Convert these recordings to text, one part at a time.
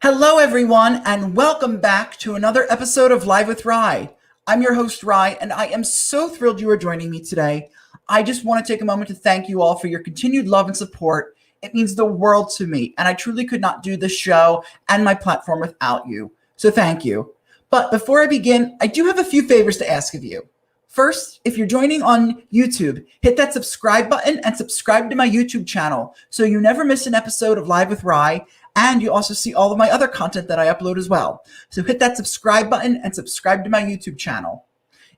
Hello, everyone, and welcome back to another episode of Live with Rye. I'm your host, Rye, and I am so thrilled you are joining me today. I just want to take a moment to thank you all for your continued love and support. It means the world to me, and I truly could not do this show and my platform without you. So thank you. But before I begin, I do have a few favors to ask of you. First, if you're joining on YouTube, hit that subscribe button and subscribe to my YouTube channel so you never miss an episode of Live with Rye, and you also see all of my other content that I upload as well. So hit that subscribe button and subscribe to my YouTube channel.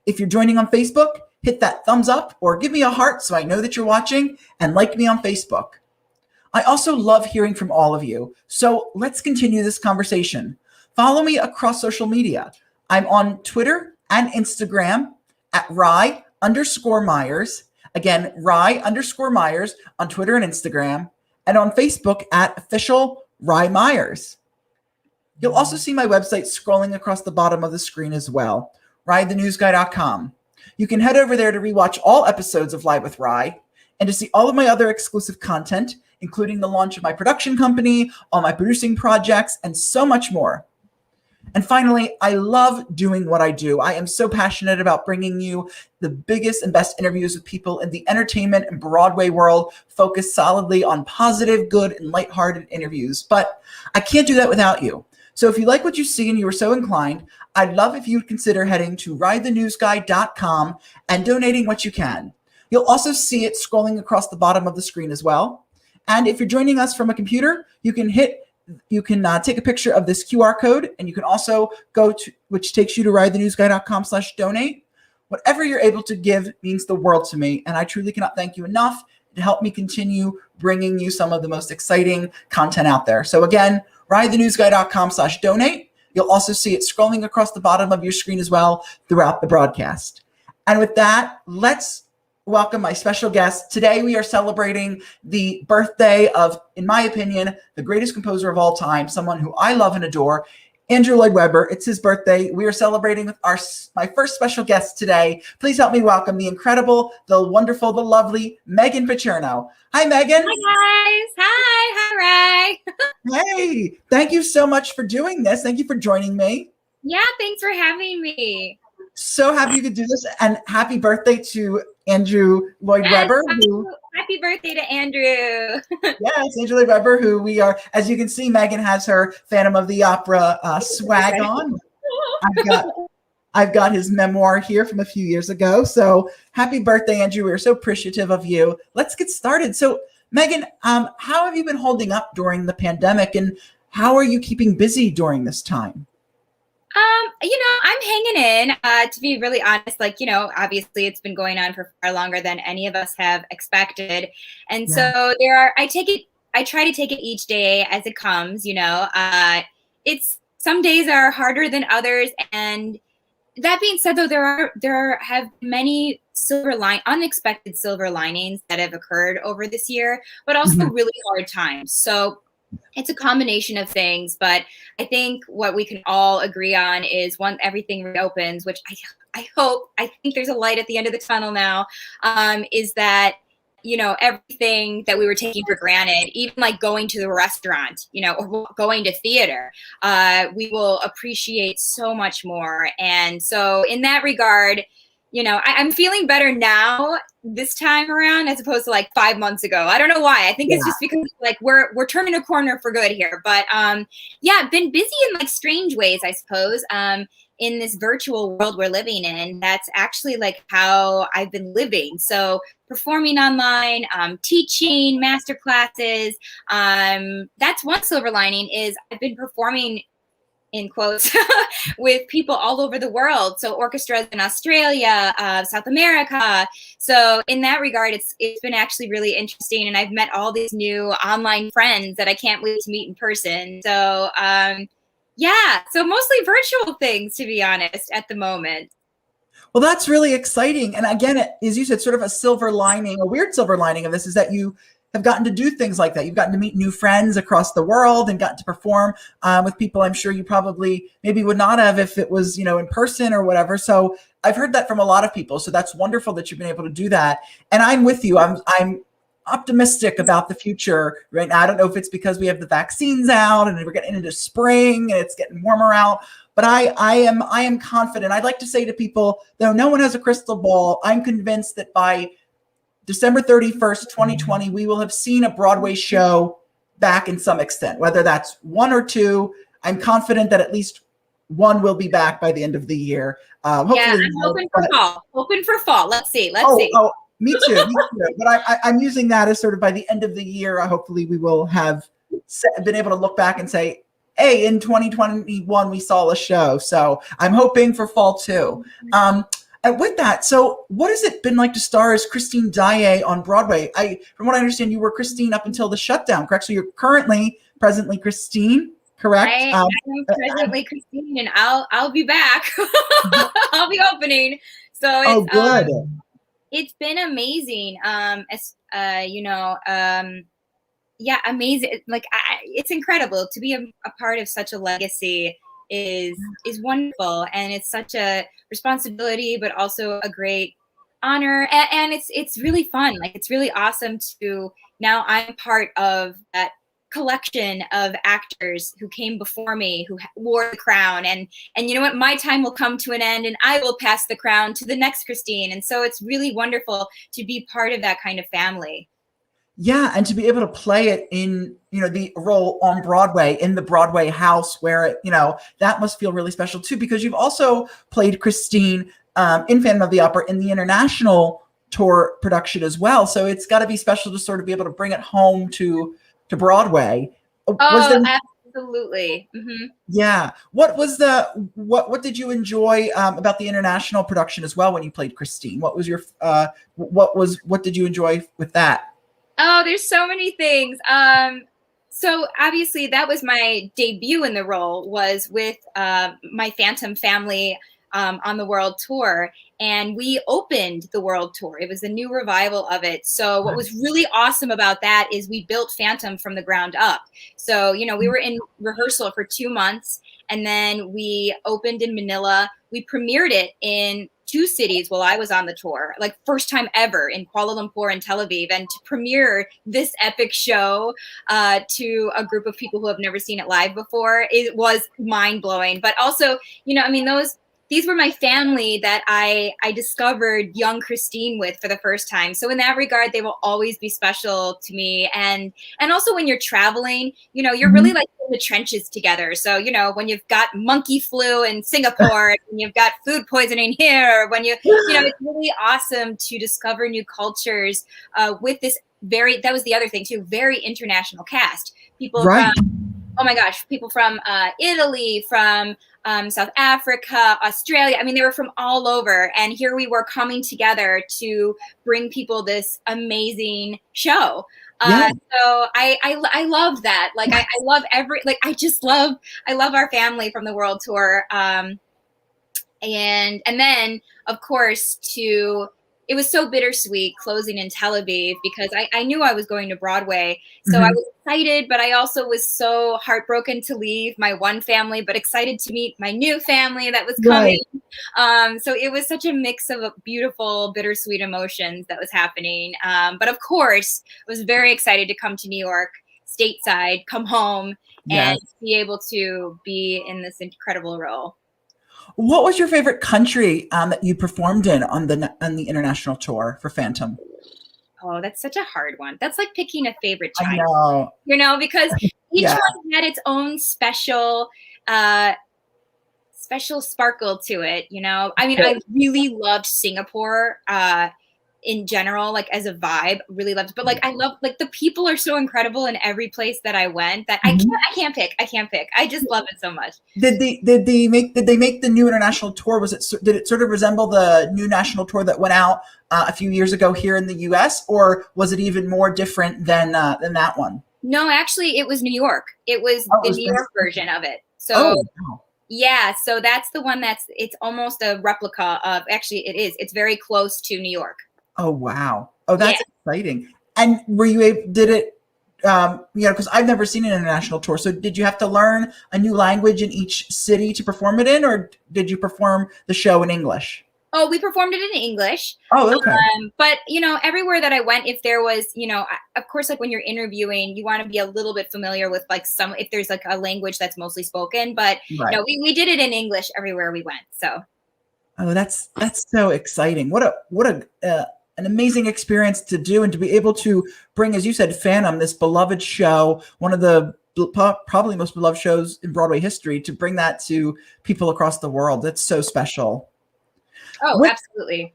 If you're joining on Facebook, hit that thumbs up or give me a heart so I know that you're watching, and like me on Facebook. I also love hearing from all of you, so let's continue this conversation. Follow me across social media. I'm on Twitter and Instagram at Rye_Myers. Again, Rye_Myers on Twitter and Instagram, and on Facebook at official Rye Myers. You'll also see my website scrolling across the bottom of the screen as well, RyeTheNewsGuy.com. You can head over there to rewatch all episodes of Live with Rye and to see all of my other exclusive content, including the launch of my production company, all my producing projects, and so much more. And finally, I love doing what I do. I am so passionate about bringing you the biggest and best interviews with people in the entertainment and Broadway world, focused solidly on positive, good, and lighthearted interviews. But I can't do that without you. So if you like what you see and you are so inclined, I'd love if you would consider heading to RyeTheNewsGuy.com and donating what you can. You'll also see it scrolling across the bottom of the screen as well. And if you're joining us from a computer, you can take a picture of this QR code, and you can also go to, which takes you to RyeTheNewsGuy.com/donate. Whatever you're able to give means the world to me, and I truly cannot thank you enough to help me continue bringing you some of the most exciting content out there. So again, RyeTheNewsGuy.com/donate. You'll also see it scrolling across the bottom of your screen as well throughout the broadcast. And with that, let's welcome my special guest. Today we are celebrating the birthday of, in my opinion, the greatest composer of all time, someone who I love and adore, Andrew Lloyd Webber. It's his birthday. We are celebrating with my first special guest today. Please help me welcome the incredible, the wonderful, the lovely Meghan Picerno. Hi, Meghan. Hi, guys. Hi, Ray. Hey, thank you so much for doing this. Thank you for joining me. Yeah, thanks for having me. So happy you could do this, and happy birthday to Andrew Lloyd Webber. Happy birthday to Andrew. Yes, Andrew Lloyd Webber, who we are, as you can see, Meghan has her Phantom of the Opera swag on. I've got his memoir here from a few years ago. So happy birthday, Andrew. We're so appreciative of you. Let's get started. So Meghan, how have you been holding up during the pandemic, and how are you keeping busy during this time? I'm hanging in, to be really honest, obviously it's been going on for far longer than any of us have expected. And so I try to take it each day as it comes, it's, some days are harder than others. And that being said, though, there have many unexpected silver linings that have occurred over this year, but also really hard times. So it's a combination of things, but I think what we can all agree on is once everything reopens, which I think there's a light at the end of the tunnel now, is that, everything that we were taking for granted, even like going to the restaurant, or going to theater, we will appreciate so much more. And so in that regard, I'm feeling better now this time around as opposed to like 5 months ago. I don't know why. I think it's just because like we're turning a corner for good here. But been busy in like strange ways, I suppose. In this virtual world we're living in, that's actually like how I've been living. So performing online, teaching master classes. That's one silver lining is I've been performing in quotes, with people all over the world. So orchestras in Australia, South America. So in that regard, it's been actually really interesting. And I've met all these new online friends that I can't wait to meet in person. So so mostly virtual things, to be honest, at the moment. Well, that's really exciting. And again, as you said, sort of a silver lining, a weird silver lining of this is that you have gotten to do things like that. You've gotten to meet new friends across the world and gotten to perform with people I'm sure you probably maybe would not have if it was, in person or whatever. So I've heard that from a lot of people. So that's wonderful that you've been able to do that. And I'm with you. I'm optimistic about the future right now. I don't know if it's because we have the vaccines out and we're getting into spring and it's getting warmer out, but I am confident. I'd like to say to people, though no one has a crystal ball, I'm convinced that by December 31st, 2020, we will have seen a Broadway show back in some extent, whether that's one or two. I'm confident that at least one will be back by the end of the year. Hopefully, yeah, I'm hoping for fall. Hoping for fall. Let's see. Let's see. Oh, me too. But I'm using that as sort of by the end of the year. Hopefully, we will have been able to look back and say, hey, in 2021, we saw a show. So I'm hoping for fall too. And with that, so what has it been like to star as Christine Daee on Broadway? From what I understand, you were Christine up until the shutdown, correct? So you're presently Christine, correct? I am presently Christine, and I'll be back. I'll be opening. So it's, it's been amazing. Yeah, amazing. Like it's incredible to be a part of such a legacy. Is wonderful, and it's such a responsibility, but also a great honor, and it's really fun. Like it's really awesome to now I'm part of that collection of actors who came before me, who wore the crown, and you know what, my time will come to an end, and I will pass the crown to the next Christine, and so it's really wonderful to be part of that kind of family. Yeah, and to be able to play it in, the role on Broadway, in the Broadway house where it, that must feel really special too, because you've also played Christine in Phantom of the Opera in the international tour production as well. So it's got to be special to sort of be able to bring it home to Broadway. Absolutely. Mm-hmm. Yeah. What did you enjoy about the international production as well when you played Christine? What was your what did you enjoy with that? Oh, there's so many things. So obviously that was my debut in the role, was with my Phantom family on the World Tour. And we opened the World Tour. It was a new revival of it. So what was really awesome about that is we built Phantom from the ground up. So, we were in rehearsal for 2 months, and then we opened in Manila. We premiered it in 2 cities while I was on the tour, like first time ever, in Kuala Lumpur and Tel Aviv. And to premiere this epic show to a group of people who have never seen it live before, it was mind blowing. But also, these were my family that I discovered young Christine with for the first time. So in that regard, they will always be special to me. And also when you're traveling, you're really like in the trenches together. So, when you've got monkey flu in Singapore and you've got food poisoning here, when it's really awesome to discover new cultures with this that was the other thing too, very international cast. People from, oh my gosh, people from Italy, from South Africa, Australia. I mean, they were from all over. And here we were coming together to bring people this amazing show. So I love that. Like, I love I love our family from the World Tour. And then, of course, it was so bittersweet closing in Tel Aviv, because I knew I was going to Broadway. So I was excited, but I also was so heartbroken to leave my one family, but excited to meet my new family that was coming. So it was such a mix of beautiful, bittersweet emotions that was happening. But of course, I was very excited to come to New York, stateside, come home, and be able to be in this incredible role. What was your favorite country that you performed in on the international tour for Phantom? Oh, that's such a hard one. That's like picking a favorite child. I know. Because each one had its own special sparkle to it. I mean, I really loved Singapore in general, like as a vibe, really loved it. But like I love, like, the people are so incredible in every place that I went that I can't pick. I just love it so much. Did they make the new international tour? Did it sort of resemble the new national tour that went out a few years ago here in the US, or was it even more different than that one? No, actually it was New York. It was the New York version of it. So yeah, so that's the one it's almost a replica of, actually it is. It's very close to New York. Oh, wow. Oh, that's exciting. And were you did it, because I've never seen an international tour. So did you have to learn a new language in each city to perform it in, or did you perform the show in English? Oh, we performed it in English. Oh, okay. But, everywhere that I went, if there was, of course, like when you're interviewing, you want to be a little bit familiar with like if there's like a language that's mostly spoken, but Right. no, we did it in English everywhere we went. So. Oh, that's so exciting. What an amazing experience to do, and to be able to bring, as you said, Phantom, this beloved show, one of the probably most beloved shows in Broadway history, to bring that to people across the world. That's so special. Oh, absolutely.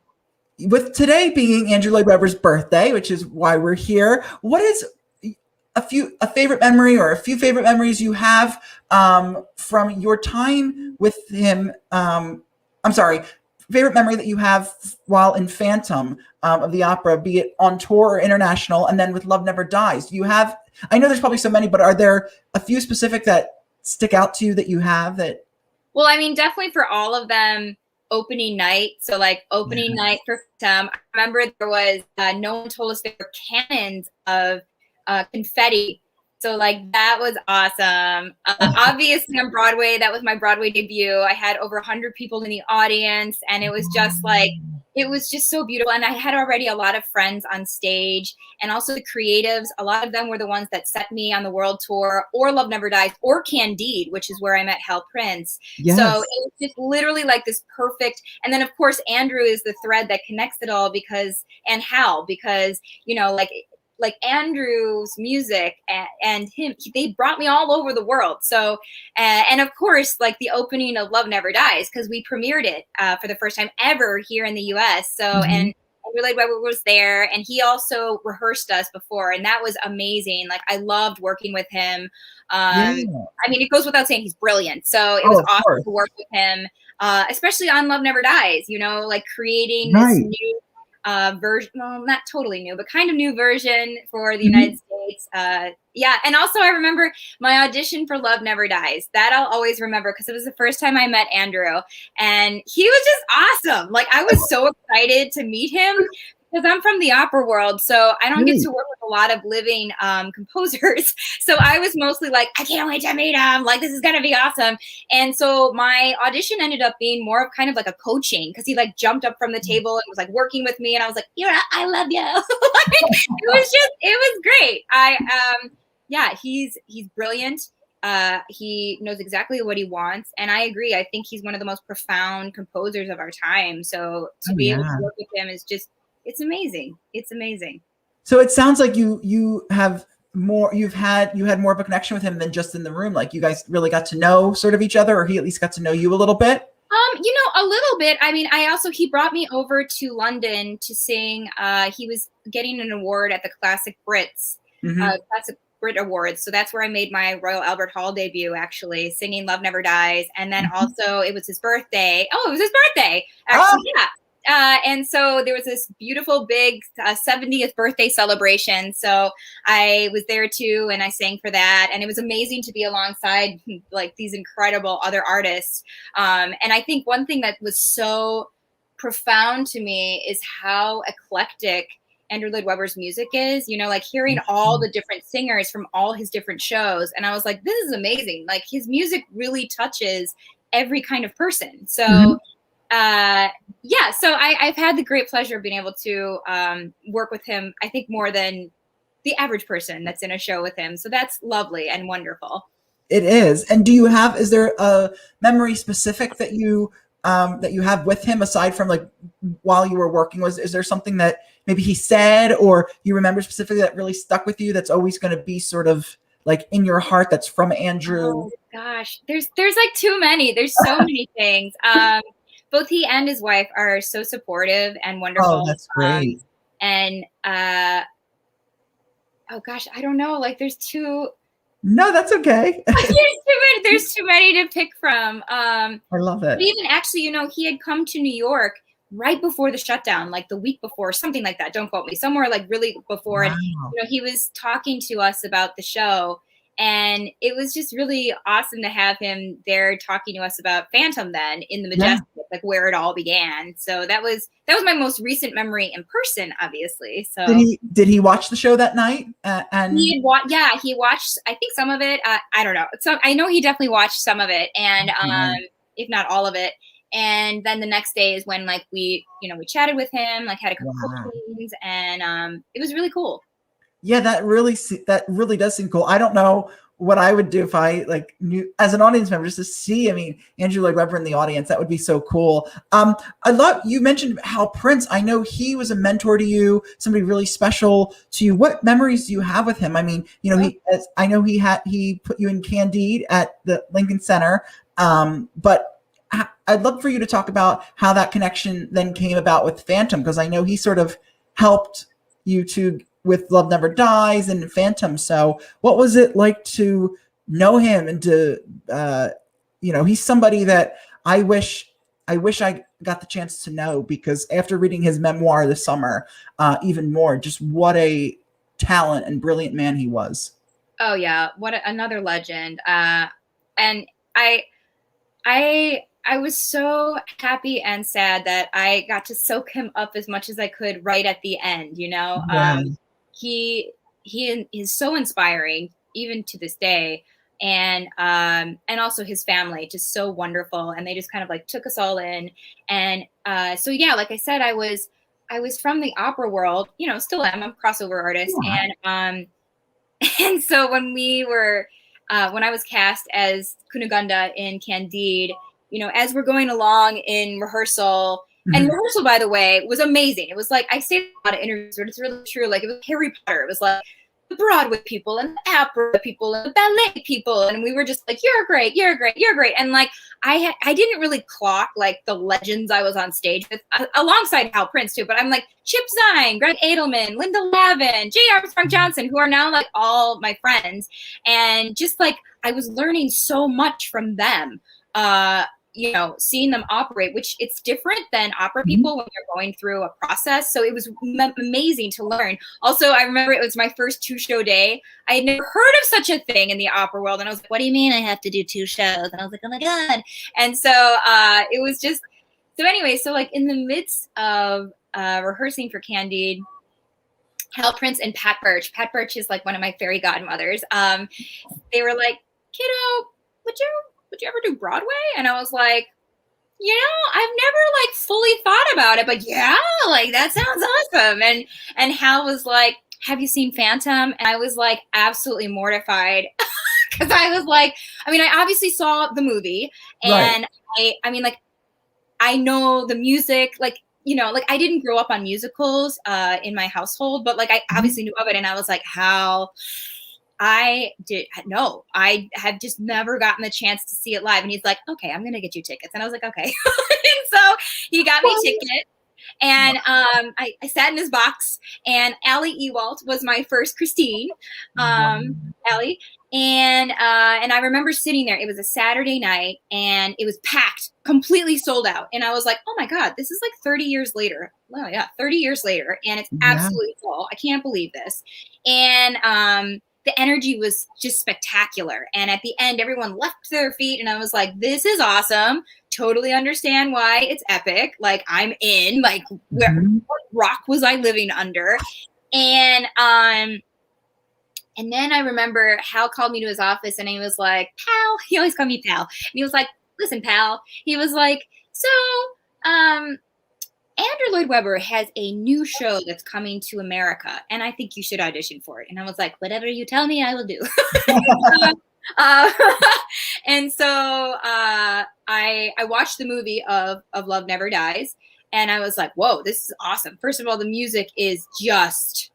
With today being Andrew Lloyd Webber's birthday, which is why we're here, what is a favorite memory or a few favorite memories you have from your time with him? Favorite memory that you have while in Phantom of the opera, be it on tour or international, and then with Love Never Dies. Do you have, I know there's probably so many, but are there a few specific that stick out to you that you have that? Well, I mean, definitely for all of them, opening night. So like opening night for Phantom, I remember there was, no one told us there were cannons of confetti. So like that was awesome. Obviously on Broadway, that was my Broadway debut. I had over 100 people in the audience, and it was just like, it was just so beautiful. And I had already a lot of friends on stage, and also the creatives. A lot of them were the ones that set me on the world tour, or Love Never Dies, or Candide, which is where I met Hal Prince. Yes. So it was just literally like this perfect. And then of course, Andrew is the thread that connects it all, and Hal, because, like Andrew's music and him, they brought me all over the world. So, and of course, like the opening of Love Never Dies, because we premiered it for the first time ever here in the US. So, and Andrew Lloyd Webber was there, and he also rehearsed us before, and that was amazing. Like I loved working with him. I mean, it goes without saying he's brilliant. So it was awesome to work with him, especially on Love Never Dies, like creating this new version, well, not totally new, but kind of new version for the United States. And also I remember my audition for Love Never Dies. That I'll always remember, because it was the first time I met Andrew, and he was just awesome. Like I was so excited to meet him, because I'm from the opera world, so I don't get to work with a lot of living composers. So I was mostly like, I can't wait to meet him. Like, this is going to be awesome. And so my audition ended up being more of kind of like a coaching, because he like jumped up from the table and was like working with me. And I was like, I love you. It was great. He's brilliant. He knows exactly what he wants. And I agree. I think he's one of the most profound composers of our time. So to be able to work with him is just, it's amazing. It's amazing. So it sounds like you had more of a connection with him than just in the room. Like you guys really got to know sort of each other, or he at least got to know you a little bit. A little bit. I mean, he brought me over to London to sing. He was getting an award at the Classic Brits, Classic Brit Awards. So that's where I made my Royal Albert Hall debut, actually, singing Love Never Dies. And then also it was his birthday. Oh, it was his birthday. Actually, yeah. And so there was this beautiful big 70th birthday celebration. So I was there too, and I sang for that. And it was amazing to be alongside like these incredible other artists. And I think one thing that was so profound to me is how eclectic Andrew Lloyd Webber's music is, like hearing all the different singers from all his different shows. And I was like, this is amazing. Like his music really touches every kind of person. So so I've had the great pleasure of being able to work with him, I think more than the average person that's in a show with him. So that's lovely and wonderful. It is. And is there a memory specific that you have with him, aside from like while you were working? Is there something that maybe he said or you remember specifically that really stuck with you, that's always going to be sort of like in your heart, that's from Andrew? Oh gosh, there's like too many. There's so many things. Both he and his wife are so supportive and wonderful. Oh, that's great. Oh gosh, I don't know. Like there's too. No, that's okay. There's too many to pick from. I love it. But even actually, he had come to New York right before the shutdown, like the week before, something like that. Don't quote me. Somewhere like really before. Wow. And he was talking to us about the show. And it was just really awesome to have him there talking to us about Phantom then in the Majestic, like where it all began. So that was my most recent memory in person, obviously. So did he watch the show that night? And he watched. I think some of it. I don't know. So I know he definitely watched some of it, and if not all of it. And then the next day is when like we chatted with him, like had a couple Wow. questions, and it was really cool. Yeah, that really does seem cool. I don't know what I would do if I like knew as an audience member just to see. I mean, Andrew Lloyd Webber in the audience, that would be so cool. I love you mentioned Hal Prince. I know he was a mentor to you, somebody really special to you. What memories do you have with him? I mean, I know he put you in Candide at the Lincoln Center, but I'd love for you to talk about how that connection then came about with Phantom, because I know he sort of helped you to with Love Never Dies and Phantom. So what was it like to know him and to, he's somebody that I wish I got the chance to know, because after reading his memoir this summer, even more, just what a talent and brilliant man he was. Oh yeah. Another legend. And I was so happy and sad that I got to soak him up as much as I could right at the end, Yeah. He is so inspiring even to this day, and also his family, just so wonderful, and they just kind of like took us all in. And so yeah, like I said, I was from the opera world, still am. I'm a crossover artist. Yeah. And and so when I was cast as Cunegonde in Candide, as we're going along in rehearsal, and rehearsal, by the way, was amazing. It was like, I say a lot of interviews, but it's really true. Like, it was Harry Potter. It was like the Broadway people and the opera people and the ballet people. And we were just like, you're great, you're great, you're great. And like, I didn't really clock like the legends I was on stage with, alongside Hal Prince too. But I'm like Chip Zien, Greg Edelman, Linda Lavin, J. Armstrong Johnson, who are now like all my friends. And just like, I was learning so much from them. Seeing them operate, which it's different than opera people when you're going through a process. So it was amazing to learn. Also, I remember it was my first 2-show day. I had never heard of such a thing in the opera world. And I was like, what do you mean I have to do 2 shows? And I was like, oh my God. And so it was just, so anyway, so like in the midst of rehearsing for Candide, Hal Prince and Pat Birch is like one of my fairy godmothers. They were like, kiddo, would you ever do Broadway? And I was like, I've never like fully thought about it, but yeah, like that sounds awesome. And Hal was like, have you seen Phantom? And I was like, absolutely mortified. Cause I was like, I mean, I obviously saw the movie, and right. I mean, like, I know the music, like, like I didn't grow up on musicals in my household, but like I obviously knew of it. And I was like, Hal, I have just never gotten the chance to see it live. And he's like, okay, I'm going to get you tickets. And I was like, okay. And so he got me tickets, and I sat in his box, and Allie Ewalt was my first Christine, Allie. And I remember sitting there, it was a Saturday night, and it was packed, completely sold out. And I was like, oh my God, this is like 30 years later. Oh yeah, 30 years later. And it's absolutely full. I can't believe this. And, the energy was just spectacular. And at the end, everyone left to their feet. And I was like, this is awesome. Totally understand why it's epic. Like, I'm in, like, what rock was I living under? And then I remember Hal called me to his office, and he was like, Pal, he always called me Pal. And he was like, listen, Pal. He was like, so, Andrew Lloyd Webber has a new show that's coming to America, and I think you should audition for it. And I was like, whatever you tell me, I will do. And so I watched the movie of Love Never Dies, and I was like, whoa, this is awesome. First of all, the music is just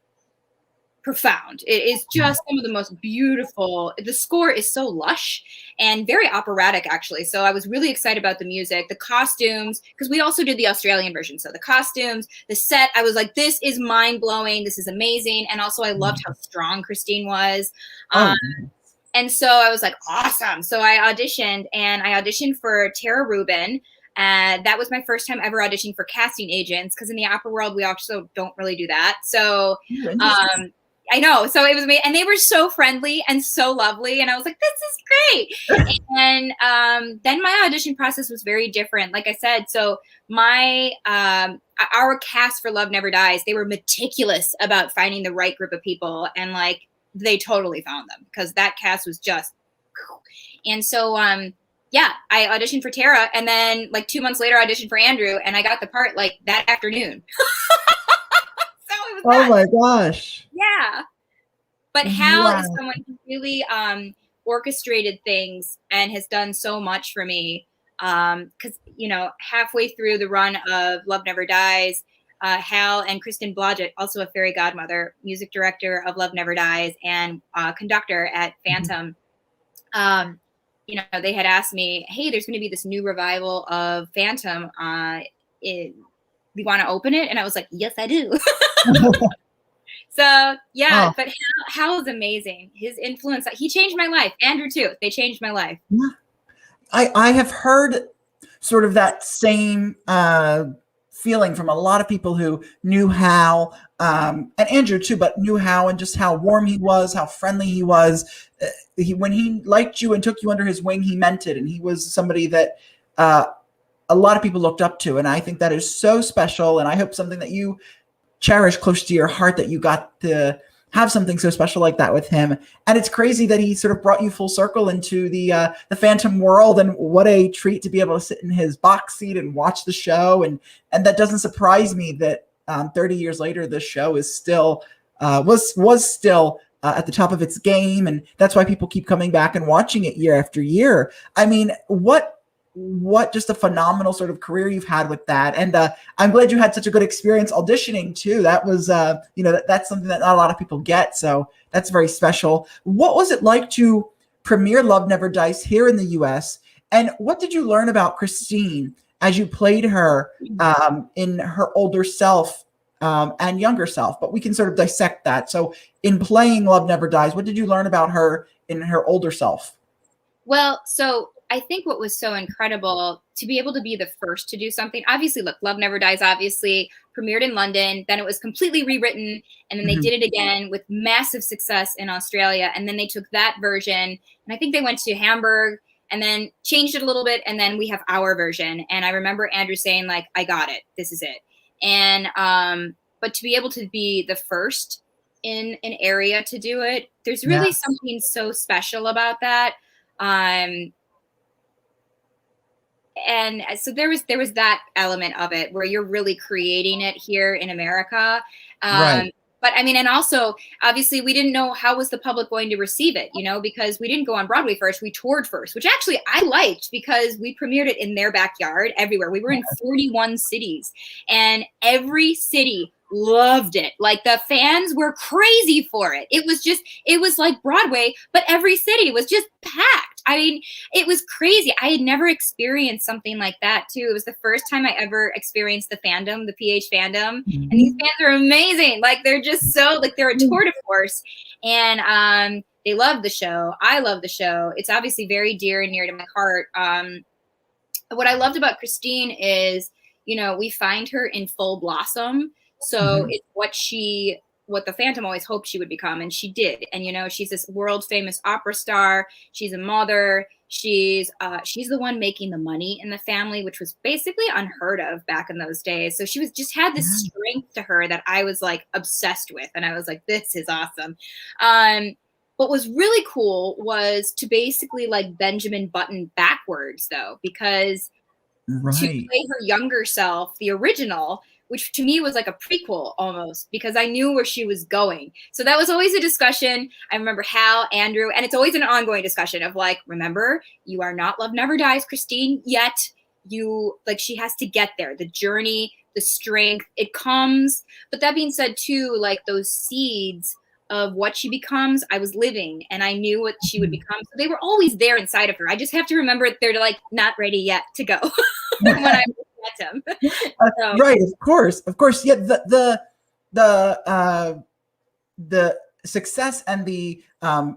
profound. It is just some of the most beautiful. The score is so lush and very operatic, actually. So I was really excited about the music, the costumes, because we also did the Australian version. So the costumes, the set, I was like, this is mind blowing. This is amazing. And also I loved how strong Christine was. And so I was like, awesome. So I auditioned for Tara Rubin. That was my first time ever auditioning for casting agents, because in the opera world, we also don't really do that. So I know. So it was me, and they were so friendly and so lovely. And I was like, this is great. And then my audition process was very different. Like I said, so our cast for Love Never Dies, they were meticulous about finding the right group of people. And like, they totally found them, because that cast was just, and so, yeah, I auditioned for Tara, and then like 2 months later, I auditioned for Andrew, and I got the part like that afternoon. So it was Oh nuts. my gosh. Yeah. But Hal Wow. is someone who really orchestrated things and has done so much for me. Because, you know, halfway through the run of Love Never Dies, Hal and Kristen Blodgett, also a fairy godmother, music director of Love Never Dies and conductor at Phantom, you know, they had asked me, hey, there's going to be this new revival of Phantom. You want to open it? And I was like, yes, I do. So yeah, but Hal is amazing. His influence, he changed my life. Andrew too. They changed my life. Yeah. I have heard sort of that same feeling from a lot of people who knew Hal, and Andrew too, but knew Hal and just how warm he was, how friendly he was. When he liked you and took you under his wing, he meant it. And he was somebody that a lot of people looked up to. And I think that is so special. And I hope something that you cherish close to your heart, that you got to have something so special like that with him. And it's crazy that he sort of brought you full circle into the Phantom world. And what a treat to be able to sit in his box seat and watch the show. And that doesn't surprise me that 30 years later, the show is still was still at the top of its game. And that's why people keep coming back and watching it year after year. I mean, what just a phenomenal sort of career you've had with that. And I'm glad you had such a good experience auditioning too. That was, that's something that not a lot of people get. So that's very special. What was it like to premiere Love Never Dies here in the US? And what did you learn about Christine as you played her in her older self and younger self? But we can sort of dissect that. So in playing Love Never Dies, what did you learn about her in her older self? Well, so I think what was so incredible to be able to be the first to do something. Obviously, look, Love Never Dies obviously premiered in London. Then it was completely rewritten. And then they did it again with massive success in Australia. And then they took that version. And I think they went to Hamburg and then changed it a little bit. And then we have our version. And I remember Andrew saying, like, I got it. This is it. And but to be able to be the first in an area to do it, there's really something so special about that. And so there was that element of it where you're really creating it here in America. Right. But I mean, and also obviously we didn't know how was the public going to receive it, because we didn't go on Broadway first, we toured first, which actually I liked because we premiered it in their backyard everywhere. We were in 41 cities and every city loved it. Like the fans were crazy for it. It was like Broadway, but every city was just packed. I mean, it was crazy. I had never experienced something like that too. It was the first time I ever experienced the fandom, the PH fandom. And these fans are amazing. Like they're just so, like they're a tour de force. And they love the show. I love the show. It's obviously very dear and near to my heart. What I loved about Christine is, we find her in full blossom. So it's what the Phantom always hoped she would become, and she did. And she's this world famous opera star. She's a mother. She's the one making the money in the family, which was basically unheard of back in those days. So she just had this strength to her that I was like obsessed with, and I was like, this is awesome. What was really cool was to basically like Benjamin Button backwards though, because to play her younger self, the original, which to me was like a prequel almost, because I knew where she was going. So that was always a discussion. I remember Hal, Andrew, and it's always an ongoing discussion of like, remember, you are not Love Never Dies, Christine, yet. She has to get there. The journey, the strength, it comes. But that being said too, like those seeds of what she becomes, I was living and I knew what she would become. So they were always there inside of her. I just have to remember they're like not ready yet to go when I met him. So. Right, of course. Yeah, the success and the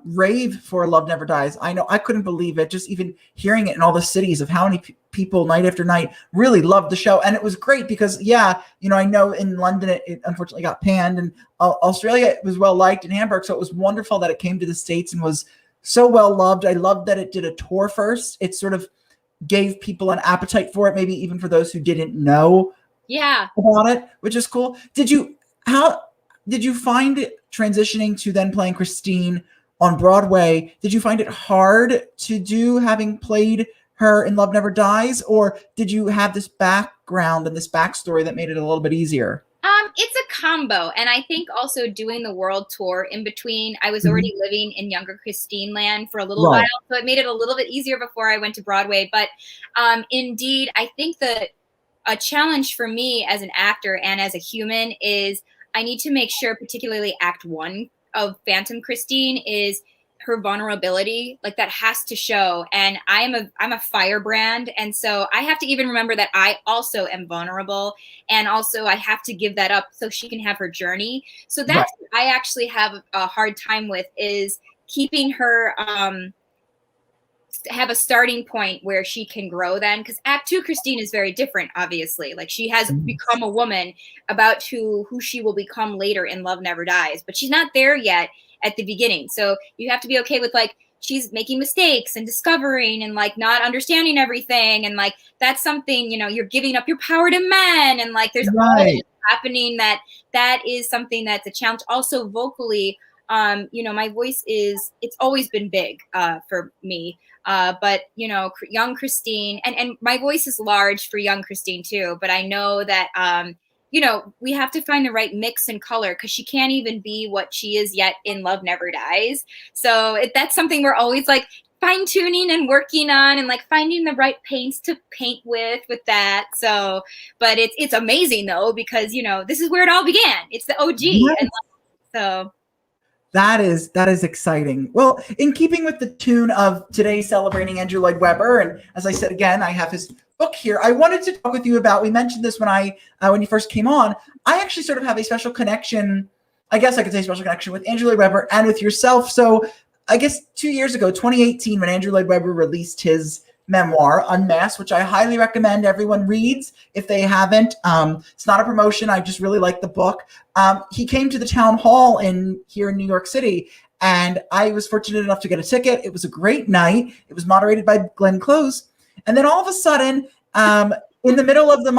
rave for Love Never Dies. I know I couldn't believe it, just even hearing it in all the cities of how many people night after night really loved the show. And it was great because, I know in London it unfortunately got panned, and Australia it was well liked in Hamburg. So it was wonderful that it came to the States and was so well loved. I loved that it did a tour first. It sort of gave people an appetite for it, maybe even for those who didn't know about it, which is cool. How did you find it transitioning to then playing Christine on Broadway? Did you find it hard to do, having played her in Love Never Dies, or did you have this background and this backstory that made it a little bit easier? It's a combo. And I think also doing the world tour in between, I was already living in younger Christine land for a little while. So it made it a little bit easier before I went to Broadway. But indeed, I think that a challenge for me as an actor and as a human is I need to make sure, particularly Act 1 of Phantom Christine, is her vulnerability. Like, that has to show. And I'm a firebrand, and so I have to even remember that I also am vulnerable, and also I have to give that up so she can have her journey. So that's what I actually have a hard time with, is keeping her have a starting point where she can grow then, because Act 2 Christine is very different, obviously. Like, she has become a woman about who she will become later in Love Never Dies, but she's not there yet at the beginning. So you have to be okay with, like, she's making mistakes and discovering and, like, not understanding everything, and, like, that's something, you know, you're giving up your power to men, and, like, there's all this happening that is something that's a challenge. Also vocally, you know, my voice it's always been big for me. But, you know, young Christine, and my voice is large for young Christine too, but I know that, you know, we have to find the right mix and color, because she can't even be what she is yet in Love Never Dies. So that's something we're always, like, fine tuning and working on, and, like, finding the right paints to paint with that. So, but it's amazing though, because, you know, this is where it all began. It's the OG. And so. That is exciting. Well, in keeping with the tune of today celebrating Andrew Lloyd Webber, and as I said again, I have his book here. I wanted to talk with you about, we mentioned this when you first came on. I actually sort of have a special connection, I guess I could say special connection, with Andrew Lloyd Webber and with yourself. So I guess 2 years ago, 2018, when Andrew Lloyd Webber released his memoir, Unmasked, which I highly recommend everyone reads if they haven't. It's not a promotion. I just really like the book. He came to the town hall here in New York City, and I was fortunate enough to get a ticket. It was a great night. It was moderated by Glenn Close. And then all of a sudden, in the middle of the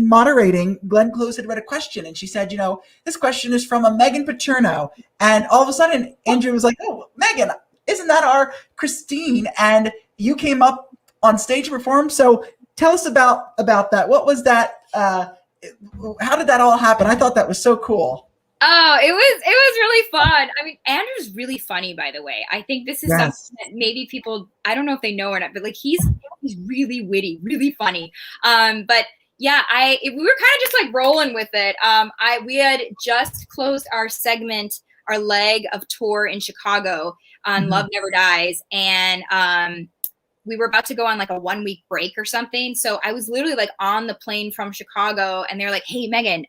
moderating, Glenn Close had read a question, and she said, you know, this question is from a Meghan Picerno. And all of a sudden, Andrew was like, oh, Meghan, isn't that our Christine? And you came up on stage to perform. So tell us about that. What was that? How did that all happen? I thought that was so cool. Oh, it was really fun. I mean, Andrew's really funny, by the way. I think this is something that maybe people, I don't know if they know or not, but, like, he's really witty, really funny. But yeah, we were kind of just, like, rolling with it. We had just closed our leg of tour in Chicago on Love Never Dies, and we were about to go on, like, a 1-week break or something. So I was literally, like, on the plane from Chicago, and they're like, hey, Meghan,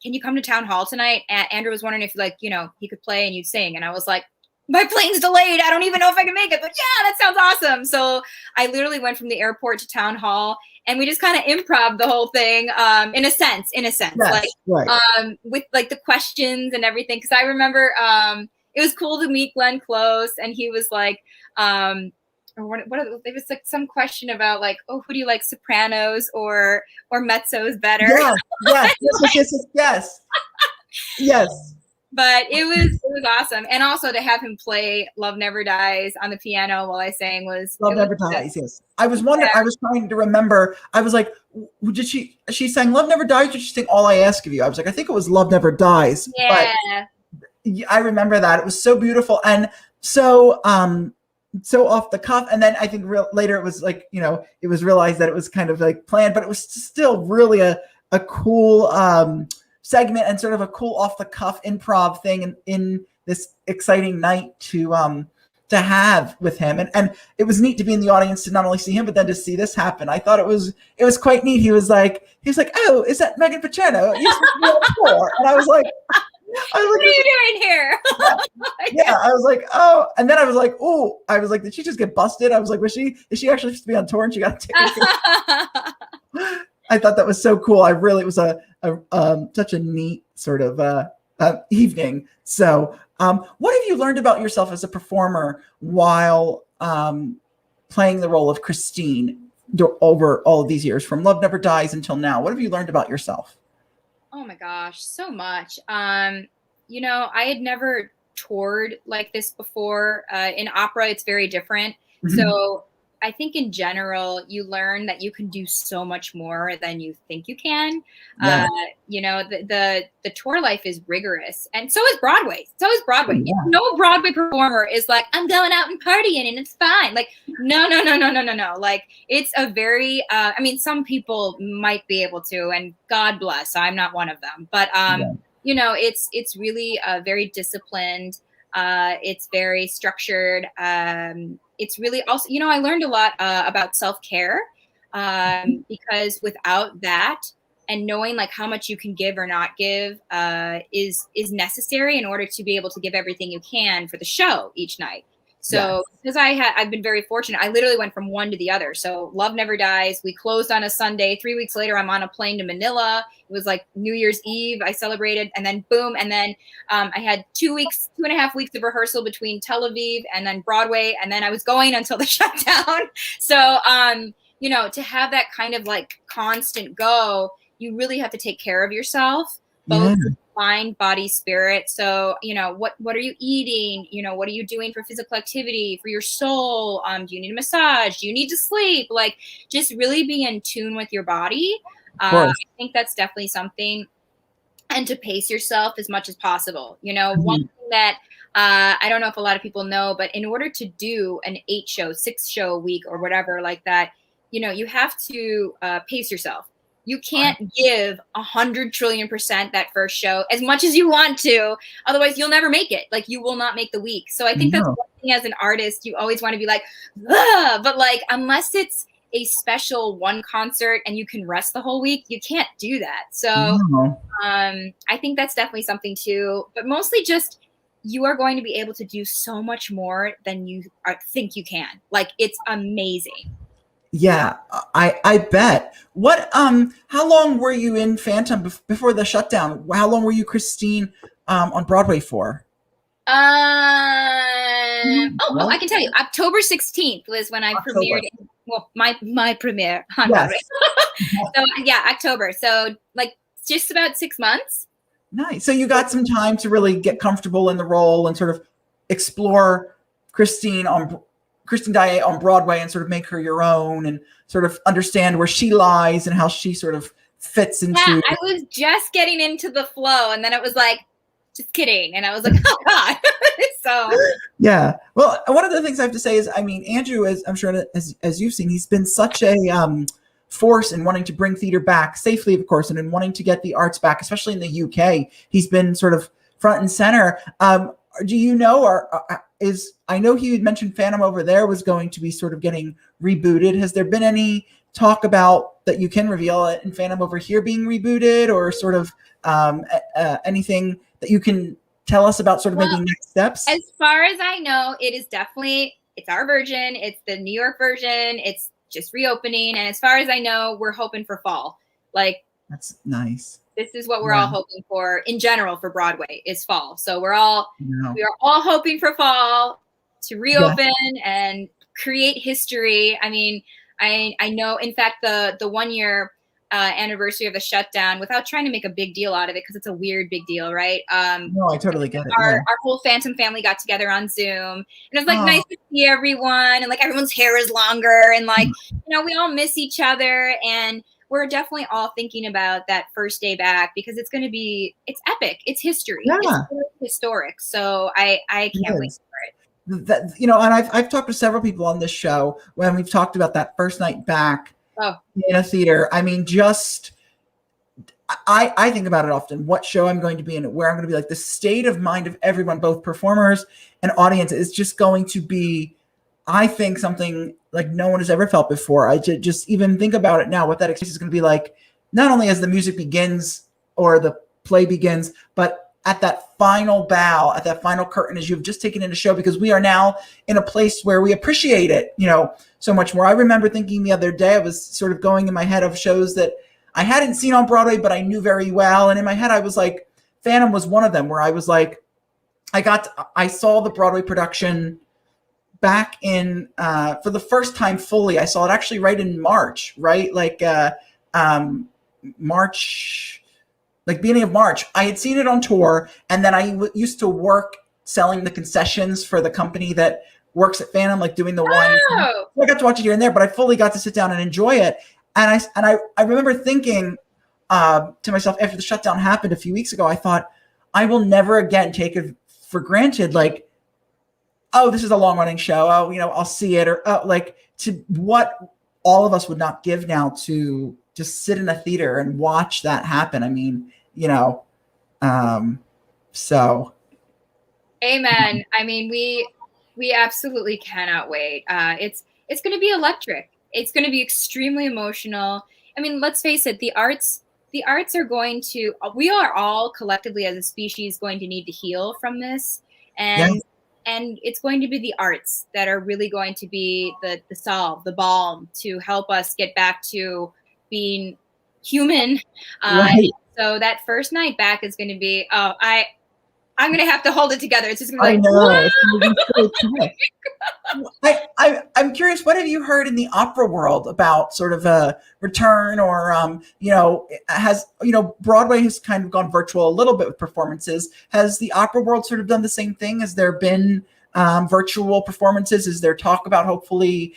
can you come to town hall tonight? And Andrew was wondering if, like, you know, he could play and you'd sing. And I was like, my plane's delayed. I don't even know if I can make it, but yeah, that sounds awesome. So I literally went from the airport to town hall, and we just kind of improv the whole thing, in a sense, yes, like, right. with, like, the questions and everything. Cause I remember, it was cool to meet Glenn Close, and he was like, it was, like, some question about, like, oh, who do you like, sopranos or mezzos better? Yes. But it was awesome, and also to have him play Love Never Dies on the piano while I sang was Love Never Dies. Yes, I was wondering. I was trying to remember. I was like, did she sang Love Never Dies? Or did she sing All I Ask of You? I was like, I think it was Love Never Dies. Yeah. But I remember that. It was so beautiful and so off the cuff. And then I think later it was like, you know, it was realized that it was kind of like planned, but it was still really a cool segment and sort of a cool off the cuff improv thing in this exciting night to have with him. And it was neat to be in the audience to not only see him, but then to see this happen. I thought it was quite neat. He was like, oh, is that Meghan Picerno? You used to be on tour. And I was like, what are you doing here? Yeah, I was like, oh, and then I was like, oh, did she just get busted? I was like, is she actually supposed to be on tour and she got tickets? I thought that was so cool. It was such a neat sort of evening. So, what have you learned about yourself as a performer while playing the role of Christine over all of these years, from Love Never Dies until now? What have you learned about yourself? Oh my gosh, so much. You know, I had never toured like this before. In opera, it's very different. So I think in general, you learn that you can do so much more than you think you can. Yeah. You know, the tour life is rigorous, and so is Broadway. So is Broadway. Yeah. No Broadway performer is like, I'm going out and partying and it's fine. Like, no. Like, it's a very, I mean, some people might be able to, and God bless, I'm not one of them. But, you know, it's really very disciplined. It's very structured. It's really also, you know, I learned a lot about self-care because without that and knowing like how much you can give or not give is necessary in order to be able to give everything you can for the show each night. So because I've been very fortunate, I literally went from one to the other. So Love Never Dies. We closed on a Sunday. 3 weeks later, I'm on a plane to Manila. It was like New Year's Eve. I celebrated, and then boom. And then I had 2.5 weeks of rehearsal between Tel Aviv and then Broadway. And then I was going until the shutdown. So, you know, to have that kind of like constant go, you really have to take care of yourself, both mind, body, spirit. So, you know, what are you eating? You know, what are you doing for physical activity, for your soul? Do you need a massage? Do you need to sleep? Like, just really be in tune with your body. I think that's definitely something. And to pace yourself as much as possible. You know, one thing that I don't know if a lot of people know, but in order to do an 6-show week or whatever like that, you know, you have to pace yourself. You can't give 100 trillion% that first show as much as you want to. Otherwise, you'll never make it. Like, you will not make the week. So I think that's one thing as an artist, you always want to be like, ugh! But like, unless it's a special one concert and you can rest the whole week, you can't do that. So I think that's definitely something too. But mostly just, you are going to be able to do so much more than you think you can. Like, it's amazing. Yeah, I bet. What how long were you in Phantom before the shutdown? How long were you Christine on Broadway for? Oh, I can tell you. October 16th was when I premiered. Well, my premiere on Broadway. So yeah, October. So like just about 6 months. Nice. So you got some time to really get comfortable in the role and sort of explore Christine Daee on Broadway and sort of make her your own and sort of understand where she lies and how she sort of fits into. Yeah, I was just getting into the flow, and then it was like, just kidding. And I was like, oh God. So yeah. Well, one of the things I have to say is, I mean, Andrew, as I'm sure as you've seen, he's been such a force in wanting to bring theater back safely, of course, and in wanting to get the arts back, especially in the UK. He's been sort of front and center. Do you know, or I know he had mentioned Phantom over there was going to be sort of getting rebooted. Has there been any talk about that you can reveal in Phantom over here being rebooted, or sort of anything that you can tell us about sort of maybe next steps? As far as I know, it's our version. It's the New York version. It's just reopening. And as far as I know, we're hoping for fall. Like, that's nice. This is what we're all hoping for in general for Broadway is fall. So we are all hoping for fall to reopen and create history. I mean, I know, in fact, the 1 year anniversary of the shutdown, without trying to make a big deal out of it, because it's a weird big deal, right? No, I totally get it. Our whole Phantom family got together on Zoom, and it was like nice to see everyone, and like everyone's hair is longer, and like, you know, we all miss each other, and we're definitely all thinking about that first day back because it's epic. It's history. Yeah. It's really historic. So I can't wait for it. That, you know, and I've talked to several people on this show when we've talked about that first night back in a theater. I mean, just I think about it often, what show I'm going to be in, where I'm going to be. Like, the state of mind of everyone, both performers and audience, is just going to be, I think, something like no one has ever felt before. I just even think about it now, what that experience is going to be like, not only as the music begins or the play begins, but at that final bow, at that final curtain, as you've just taken in a show, because we are now in a place where we appreciate it, you know, so much more. I remember thinking the other day, I was sort of going in my head of shows that I hadn't seen on Broadway, but I knew very well. And in my head, I was like, Phantom was one of them, where I was like, I saw the Broadway production back in for the first time fully. I saw it actually right in March, right? Like March, like beginning of March. I had seen it on tour, and then I used to work selling the concessions for the company that works at Phantom, like doing the one. Oh. I got to watch it here and there, but I fully got to sit down and enjoy it. And I remember thinking to myself after the shutdown happened a few weeks ago, I thought, I will never again take it for granted, like, oh, this is a long running show. Oh, I'll see it, or like, to what all of us would not give now to just sit in a theater and watch that happen. I mean, so. Amen. I mean, we absolutely cannot wait. It's going to be electric. It's going to be extremely emotional. I mean, let's face it, the arts are going to, we are all collectively as a species going to need to heal from this. And it's going to be the arts that are really going to be the salve, the balm to help us get back to being human. Right. So that first night back is going to be, I'm going to have to hold it together. It's just going to be like, I'm curious, what have you heard in the opera world about sort of a return, or, Broadway has kind of gone virtual a little bit with performances. Has the opera world sort of done the same thing? Has there been virtual performances? Is there talk about hopefully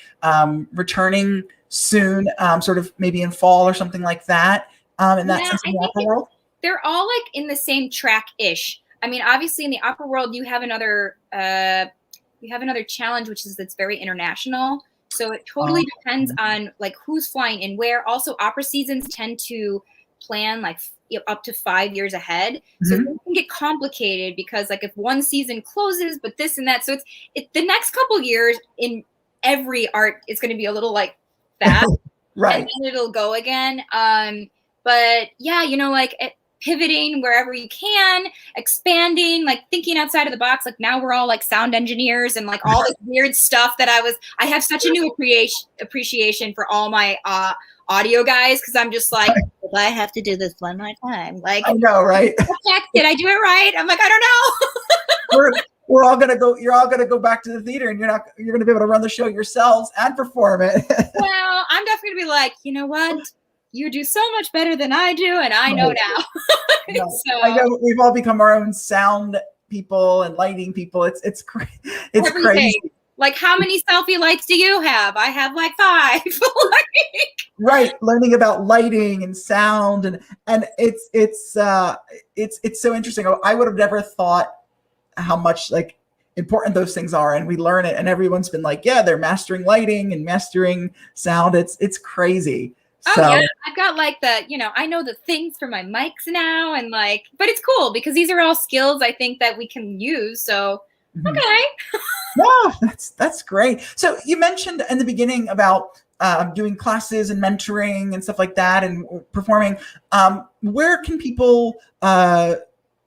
returning soon, sort of maybe in fall or something like that? And that's in the opera world? They're all like in the same track-ish. I mean, obviously in the opera world, you have another challenge, which is it's very international. So it totally depends on like who's flying and where. Also, opera seasons tend to plan like up to 5 years ahead. So it can get complicated because like if one season closes, but this and that. So it's the next couple years in every art is going to be a little like that. Right. And then it'll go again. But yeah, pivoting wherever you can, expanding, like thinking outside of the box. Like now we're all like sound engineers and like all this weird stuff that I have such a new appreciation for all my audio guys, because I'm just like, if I have to do this one more time, like I know, right? Did I do it right? I'm like, I don't know. We're all gonna go. You're all gonna go back to the theater, and you're gonna be able to run the show yourselves and perform it. Well, I'm definitely gonna be like, you know what? You do so much better than I do, and I know now. So, I know we've all become our own sound people and lighting people. It's crazy. Like, how many selfie lights do you have? I have like 5. Right, learning about lighting and sound, and it's so interesting. I would have never thought how much like important those things are, and we learn it. And everyone's been like, yeah, they're mastering lighting and mastering sound. It's crazy. Oh yeah, I've got like I know the things for my mics now, and like, but it's cool because these are all skills I think that we can use. So okay. No, that's great. So you mentioned in the beginning about doing classes and mentoring and stuff like that, and performing. Where can people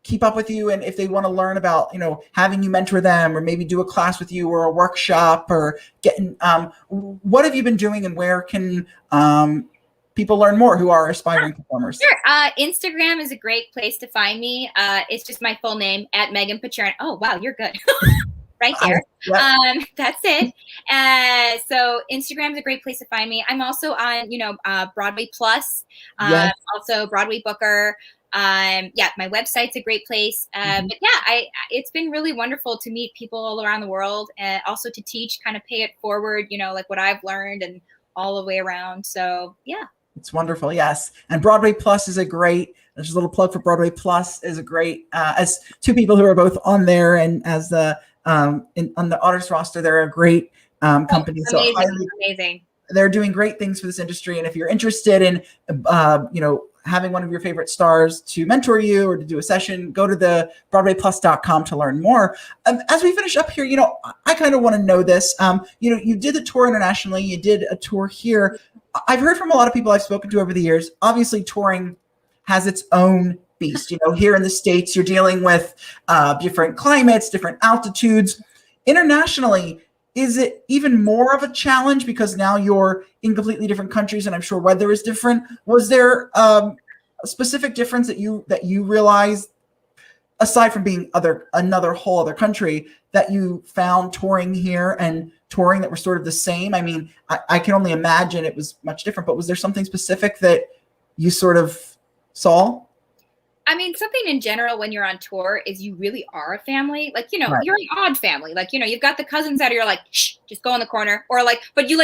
keep up with you, and if they want to learn about having you mentor them, or maybe do a class with you, or a workshop, or getting what have you been doing, and where can people learn more who are aspiring performers? Sure. Instagram is a great place to find me. It's just my full name at Meghan Picerno. Oh, wow, you're good. Right there. That's it. So Instagram is a great place to find me. I'm also on, Broadway Plus, also Broadway Booker. My website's a great place. But yeah, it's been really wonderful to meet people all around the world, and also to teach, kind of pay it forward, like what I've learned and all the way around. So yeah. It's wonderful. Yes. And Broadway Plus is there's a little plug for Broadway Plus is a great, as two people who are both on there, and as the, on the artist roster, they're a great company. Amazing. They're doing great things for this industry. And if you're interested in, having one of your favorite stars to mentor you or to do a session, go to the BroadwayPlus.com to learn more. As we finish up here, I kind of want to know this. You did the tour internationally. You did a tour here. I've heard from a lot of people I've spoken to over the years. Obviously, touring has its own beast. Here in the States, you're dealing with different climates, different altitudes. Internationally, is it even more of a challenge because now you're in completely different countries, and I'm sure weather is different? Was there a specific difference that you realized, aside from being another whole other country, that you found touring here and touring that were sort of the same? I mean, I can only imagine it was much different, but was there something specific that you sort of saw? I mean, something in general when you're on tour is you really are a family. Like, Right. you're an odd family. Like, you've got the cousins that are like, shh, just go in the corner. Or like, but you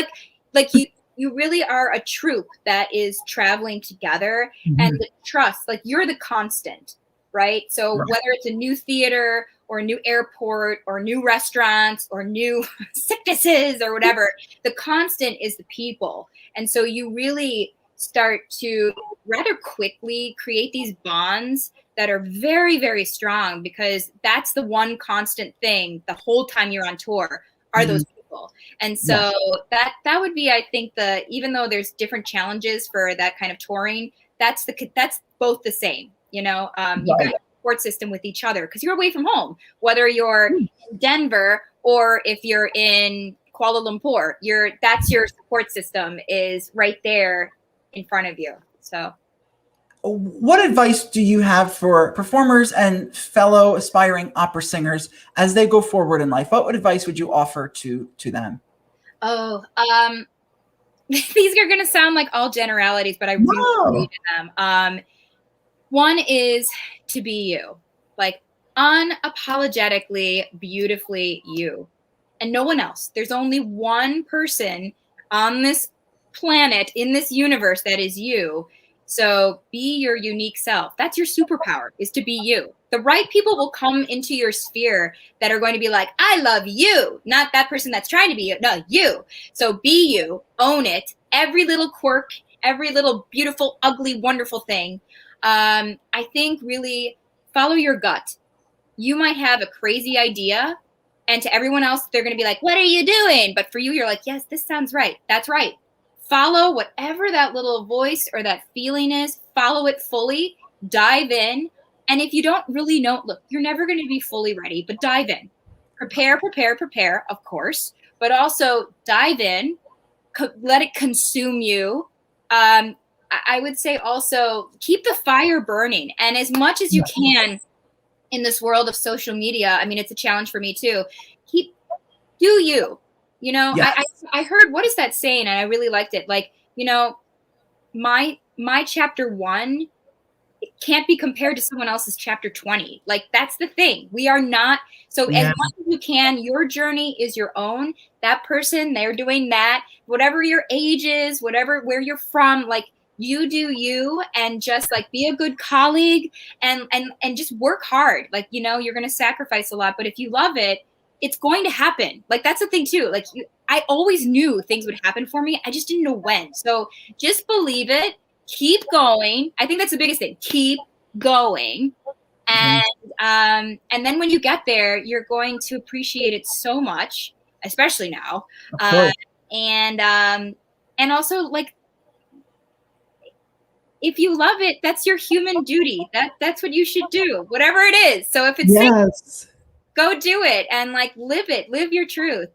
you really are a troupe that is traveling together, and the trust, like you're the constant, right? So whether it's a new theater or a new airport or new restaurants or new sicknesses or whatever, the constant is the people. And so you really start to rather quickly create these bonds that are very, very strong, because that's the one constant thing the whole time you're on tour are those people. And so that would be, I think, even though there's different challenges for that kind of touring, that's both the same. You've got a support system with each other because you're away from home, whether you're in Denver or if you're in Kuala Lumpur, that's your support system is right there in front of you. So what advice do you have for performers and fellow aspiring opera singers as they go forward in life? What advice would you offer to them? Oh, these are going to sound like all generalities, but I really believe in them. One is to be you, like unapologetically, beautifully you, and no one else. There's only one person on this planet, in this universe, that is you. So be your unique self. That's your superpower, is to be you. The right people will come into your sphere that are going to be like, I love you, not that person that's trying to be you. No, you. So be you, own it, every little quirk, every little beautiful, ugly, wonderful thing. I think really follow your gut. You might have a crazy idea, and to everyone else, they're going to be like, what are you doing? But for you, you're like, yes, this sounds right. That's right. Follow whatever that little voice or that feeling is, follow it fully, dive in. And if you don't really know, look, you're never going to be fully ready, but dive in. Prepare, of course, but also dive in, let it consume you. I would say also keep the fire burning. And as much as you can in this world of social media, I mean, it's a challenge for me too. Do you. I heard, what is that saying? And I really liked it. Like, my chapter 1, it can't be compared to someone else's chapter 20. Like, that's the thing. We are not. So as much as you can, your journey is your own. That person, they're doing that, whatever your age is, where you're from, like, you do you, and just like be a good colleague and just work hard. Like, you're going to sacrifice a lot, but if you love it, it's going to happen. Like, that's the thing too. Like, I always knew things would happen for me. I just didn't know when. So just believe it. Keep going. I think that's the biggest thing. Keep going. And then when you get there, you're going to appreciate it so much, especially now. And also, like, if you love it, that's your human duty. That's what you should do, whatever it is. So if it's go do it and like live it, live your truth.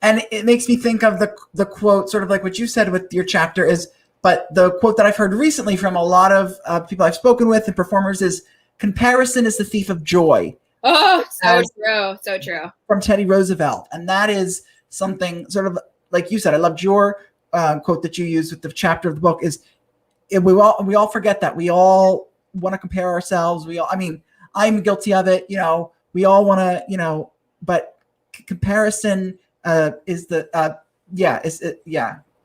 And it makes me think of the quote, sort of like what you said with your chapter is, but the quote that I've heard recently from a lot of people I've spoken with and performers is, comparison is the thief of joy. Oh, so true. From Teddy Roosevelt. And that is something sort of like you said. I loved your quote that you used with the chapter of the book is, we all forget that. We all want to compare ourselves. I'm guilty of it. We all want to, but comparison is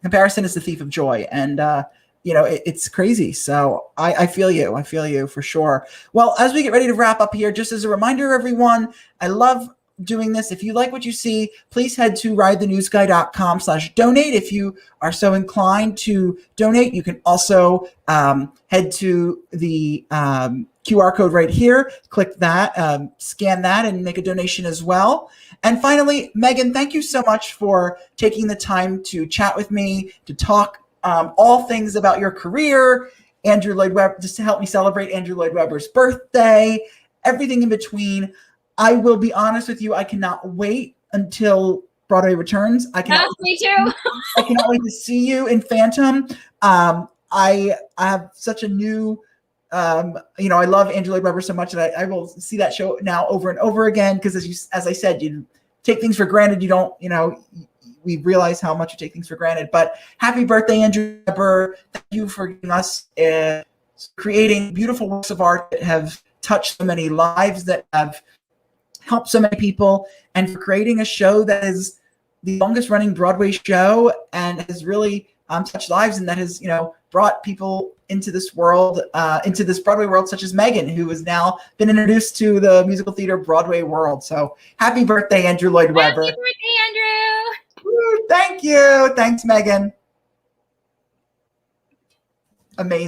comparison is the thief of joy. And, it's crazy. So I feel you for sure. Well, as we get ready to wrap up here, just as a reminder, everyone, I love doing this. If you like what you see, please head to ridethenewsguy.com/donate. If you are so inclined to donate, you can also head to the QR code right here, click that, scan that, and make a donation as well. And finally, Meghan, thank you so much for taking the time to chat with me, to talk all things about your career, Andrew Lloyd Webber, just to help me celebrate Andrew Lloyd Webber's birthday, everything in between. I will be honest with you, I cannot wait until Broadway returns. Me too. I cannot wait to see you in Phantom. I have such a new, I love Andrew Lloyd Webber so much that I will see that show now over and over again, because as I said, you take things for granted. You don't, we realize how much you take things for granted. But happy birthday, Andrew Webber. Thank you for giving us creating beautiful works of art that have touched so many lives, that have helped so many people, and for creating a show that is the longest running Broadway show and has really touched lives, and that has, brought people into this world, into this Broadway world, such as Meghan, who has now been introduced to the musical theater Broadway World. So happy birthday, Andrew Lloyd Webber. Happy birthday, Andrew. Woo, thank you. Thanks, Meghan. Amazing.